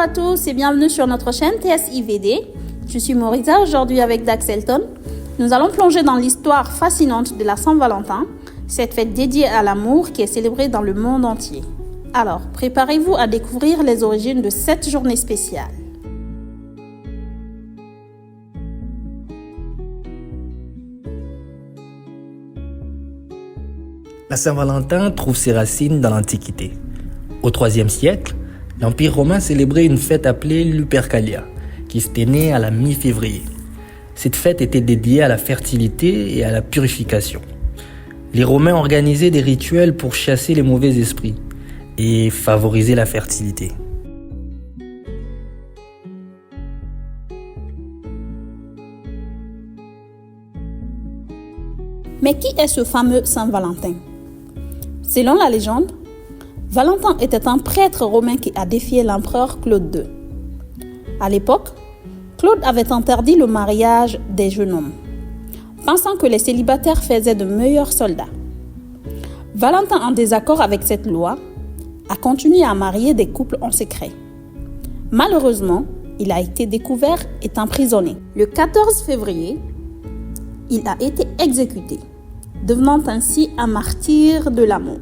à tous et bienvenue sur notre chaîne TSIVD. Je suis Morisa, aujourd'hui avec Daxelton. Nous allons plonger dans l'histoire fascinante de la Saint-Valentin, cette fête dédiée à l'amour qui est célébrée dans le monde entier. Alors, préparez-vous à découvrir les origines de cette journée spéciale. La Saint-Valentin trouve ses racines dans l'Antiquité. Au IIIe siècle, l'Empire romain célébrait une fête appelée Lupercalia, qui s'était née à la mi-février. Cette fête était dédiée à la fertilité et à la purification. Les Romains organisaient des rituels pour chasser les mauvais esprits et favoriser la fertilité. Mais qui est ce fameux Saint-Valentin? Selon la légende, Valentin était un prêtre romain qui a défié l'empereur Claude II. À l'époque, Claude avait interdit le mariage des jeunes hommes, pensant que les célibataires faisaient de meilleurs soldats. Valentin, en désaccord avec cette loi, a continué à marier des couples en secret. Malheureusement, il a été découvert et emprisonné. Le 14 février, il a été exécuté, devenant ainsi un martyr de l'amour.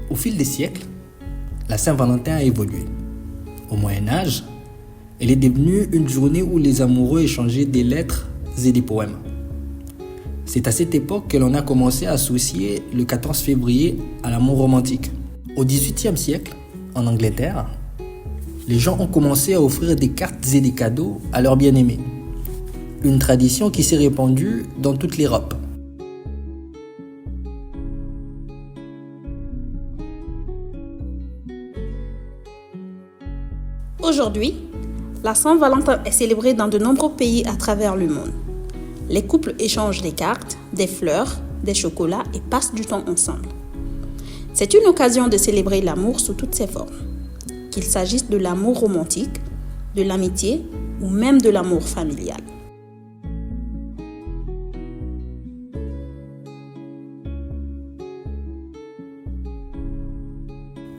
Au fil des siècles, la Saint-Valentin a évolué. Au Moyen-Âge, elle est devenue une journée où les amoureux échangeaient des lettres et des poèmes. C'est à cette époque que l'on a commencé à associer le 14 février à l'amour romantique. Au XVIIIe siècle, en Angleterre, les gens ont commencé à offrir des cartes et des cadeaux à leurs bien-aimés. Une tradition qui s'est répandue dans toute l'Europe. Aujourd'hui, la Saint-Valentin est célébrée dans de nombreux pays à travers le monde. Les couples échangent des cartes, des fleurs, des chocolats et passent du temps ensemble. C'est une occasion de célébrer l'amour sous toutes ses formes, qu'il s'agisse de l'amour romantique, de l'amitié ou même de l'amour familial.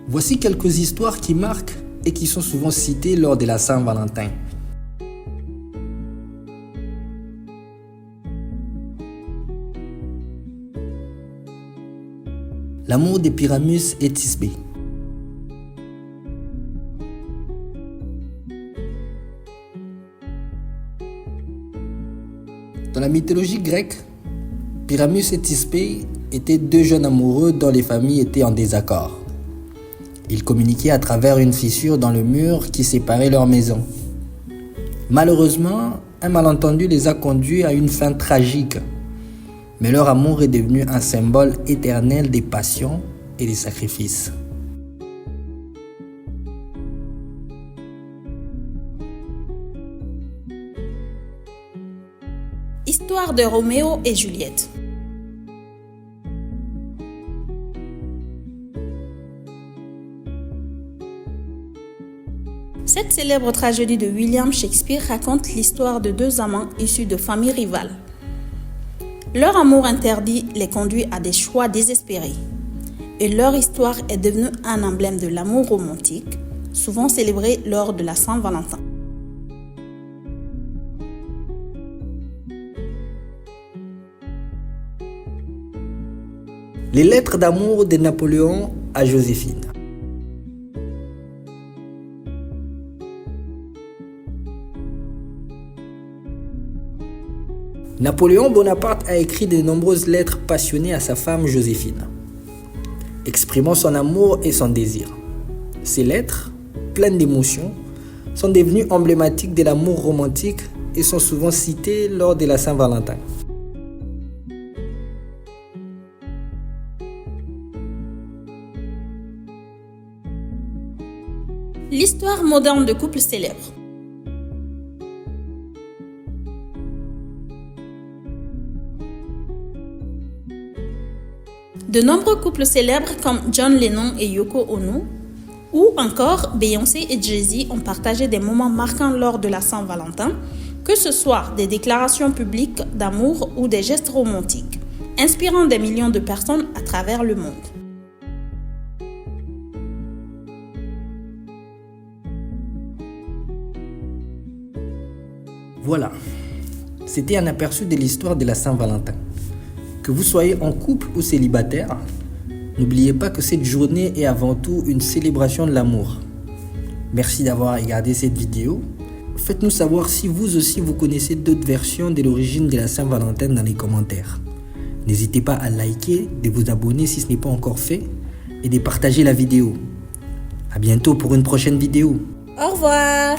Voici quelques histoires qui marquent et qui sont souvent citées lors de la Saint-Valentin. L'amour de Pyramus et Thisbé. Dans la mythologie grecque, Pyramus et Thisbé étaient deux jeunes amoureux dont les familles étaient en désaccord. Ils communiquaient à travers une fissure dans le mur qui séparait leur maison. Malheureusement, un malentendu les a conduits à une fin tragique. Mais leur amour est devenu un symbole éternel des passions et des sacrifices. Histoire de Roméo et Juliette. Cette célèbre tragédie de William Shakespeare raconte l'histoire de deux amants issus de familles rivales. Leur amour interdit les conduit à des choix désespérés. Et leur histoire est devenue un emblème de l'amour romantique, souvent célébré lors de la Saint-Valentin. Les lettres d'amour de Napoléon à Joséphine. Napoléon Bonaparte a écrit de nombreuses lettres passionnées à sa femme Joséphine, exprimant son amour et son désir. Ces lettres, pleines d'émotions, sont devenues emblématiques de l'amour romantique et sont souvent citées lors de la Saint-Valentin. L'histoire moderne de couples célèbres. De nombreux couples célèbres comme John Lennon et Yoko Ono, ou encore Beyoncé et Jay-Z ont partagé des moments marquants lors de la Saint-Valentin, que ce soit des déclarations publiques d'amour ou des gestes romantiques. inspirant des millions de personnes à travers le monde. Voilà, c'était un aperçu de l'histoire de la Saint-Valentin. Que vous soyez en couple ou célibataire, n'oubliez pas que cette journée est avant tout une célébration de l'amour. Merci d'avoir regardé cette vidéo. Faites-nous savoir si vous aussi vous connaissez d'autres versions de l'origine de la Saint-Valentin dans les commentaires. N'hésitez pas à liker, de vous abonner si ce n'est pas encore fait et de partager la vidéo. À bientôt pour une prochaine vidéo. Au revoir!